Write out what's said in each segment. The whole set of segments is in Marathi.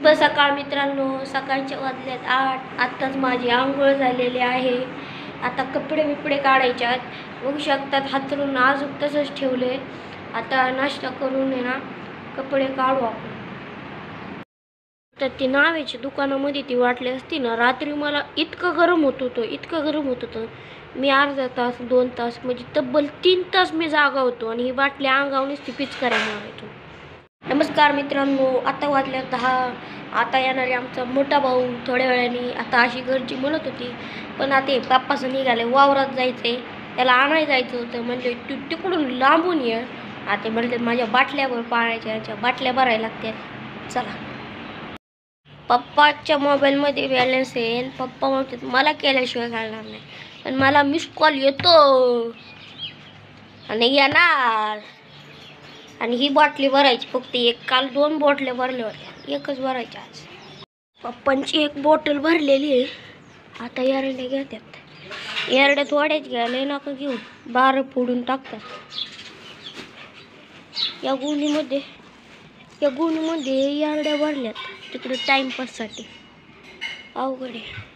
सकाळ मित्रांनो, सकाळच्या वाजल्यात 8. आत्ताच माझी आंघोळ झालेली आहे. आता कपडे बिपडे काढायचे आहेत. बघू शकतात हातरून आज तसंच ठेवले. आता नाश्ता करून आहे ना कपडे काढू आपण. तर ती नावेच्या दुकानामध्ये ती वाटली असती ना, रात्री मला इतकं गरम होत होतं मी अर्धा तास 2 तास म्हणजे तब्बल 3 तास मी जागा होतो आणि ही बाटली अंगावरच ती पिचकाऱ्या मारायचो. नमस्कार मित्रांनो, आता वाजल्या 10. आता येणारे आमचा मोठा भाऊ थोड्या वेळाने. आता अशी घरची म्हणत होती, पण आता पप्पाचं निघाले वावरात जायचंय, त्याला आणायला जायचं होतं. म्हणजे तू तिकडून लांबून ये. आता म्हणले माझ्या बाटल्यावर पाण्याच्या याच्या बाटल्या भरायला लागतात. चला. पप्पाच्या मोबाईलमध्ये बॅलन्स आहे. पप्पा म्हणतात मला केल्याशिवाय घालणार नाही, पण मला मिस कॉल येतो आणि येणार. आणि ही बाटली भरायची फक्त एक. काल 2 बॉटल्या भरल्या होत्या, एकच भरायची आज. पप्पांची एक बॉटल भरलेली आहे. आता एरड्या घेतात. एरड्या थोड्याच घ्यायला नका घेऊन, 12 फोडून टाकतात. या गुणीमध्ये एरड्या भरल्यात तिकडे टाइमपाससाठी. अवघड आहे.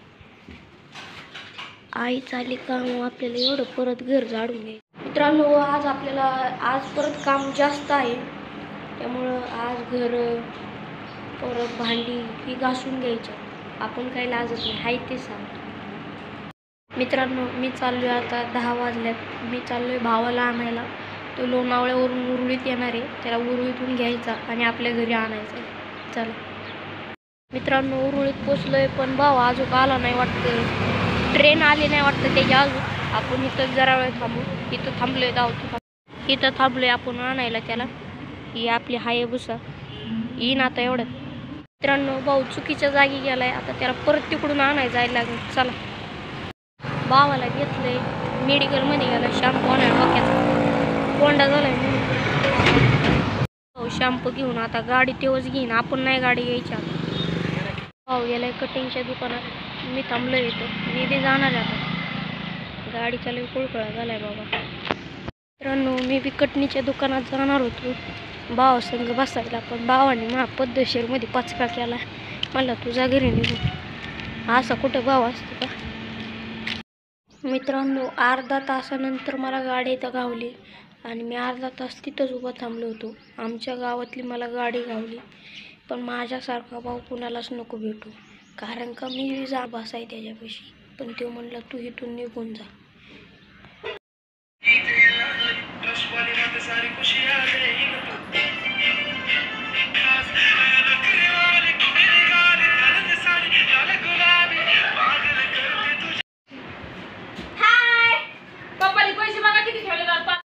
आई चालली काम आपल्याला एवढं परत घर झाडून घ्यायचं. मित्रांनो, आज परत काम जास्त आहे, त्यामुळं आज घर परत भांडी ही घासून घ्यायच्या. आपण काही लाजत नाही, हाय ते सांग. मित्रांनो, मी चाललोय आता 10 वाजल्यात. मी चाललोय भावाला आणायला. तो लोणावळ्यावरून उरुळीत येणार आहे, त्याला उरुळीतून घ्यायचा आणि आपल्या घरी आणायचं. चला मित्रांनो, उरुळीत पोचलोय, पण भाव अजून आला नाही वाटतं. ट्रेन आली नाही वाटतं त्याची अजून. आपण इथं जरा वेळ थांबू. इथं थांबलोय इथं थांबलोय आपण आणायला त्याला. ही आपली हायबुसा येईन आता एवढ्यात. मित्रांनो, भाऊ चुकीच्या जागी गेलाय. आता त्याला परत तिकडून आणायला जायला लागेल. चला. भावाला घेतलंय मेडिकलमध्ये, गेला शॅम्पू आणायला. डोक्याचा कोंडा झालाय. भाऊ शॅम्पू घेऊन आता गाडी तेव्हाच घेईन, आपण नाही गाडी घ्यायची. आता भाऊ गेलाय कटिंगच्या दुकानात. मी थांबलोय इथं. मी बी जाणार आहे आता. गाडीचा लय कुळकुळा झालाय बाबा. मित्रांनो, मी बी कटणीच्या दुकानात जाणार होतो भावा संग बसायला, पण भावाने मला पद्धतशीरमध्ये पचका केला. मला तुझ्या घरी निघून. असा कुठं भाव असतो का? मित्रांनो, अर्धा तासानंतर मला गाडी इथं गावली आणि मी अर्धा तास तिथंच उभा थांबलो होतो. आमच्या गावातली मला गाडी गावली, पण माझ्यासारखा भाऊ कुणालाच नको भेटू, कारण का मी जा बसाय त्याच्यापाशी. पण तो म्हणला तू इथून निघून जा.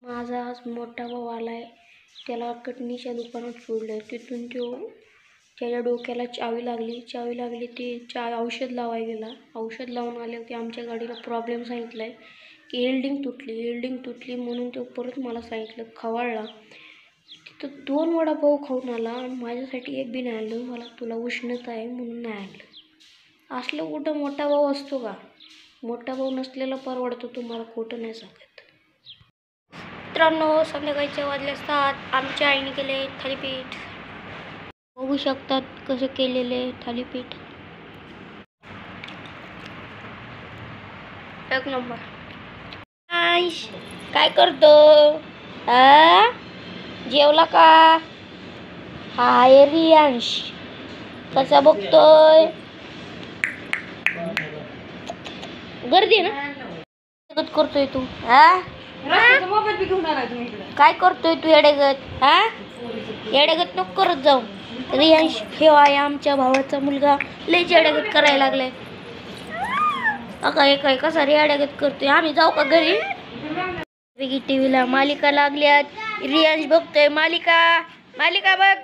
माझा आज मोठा भाऊ आलाय. त्याला कटणीच्या दुकानात सोडलंय. तिथून त्याच्या डोक्याला चावी लागली. ते औषध लावायला गेला. औषध लावून आल्यावरती आमच्या गाडीला प्रॉब्लेम सांगितलाय की एल्डिंग तुटली म्हणून तो परत मला सांगितलं. खवळला. तिथं 2 वडापाव खाऊन आला आणि माझ्यासाठी एक बी नाही आणलं. मला तुला उष्णता आहे म्हणून नाही आणलं. असलं कुठं मोठा भाऊ असतो का? मोठा भाऊ नसलेला परवडतो. तुम्हाला खोटं नाही सांगत. मित्रांनो, संध्याकाळच्या वाजल्या 7. आमच्या आईने केले थालीपीठ. बघू शकतात कसं केलेले थालीपीठ. एक नंबर. काय करतो? जेवला का? हाय रियांश, कसा बघतोय? गर्दी ना करतोय तू? काय करतोय तू येडेगत? येडेगत नको करत जाऊ. रियांश हे आहे आमच्या भावाचा मुलगा, लयच येडेगत करायला लागलाय. काय कसा रे येडेगत करतोय. आम्ही जाऊ का घरी? टीव्हीला मालिका लागल्यात. रियांश बघतोय मालिका बघ.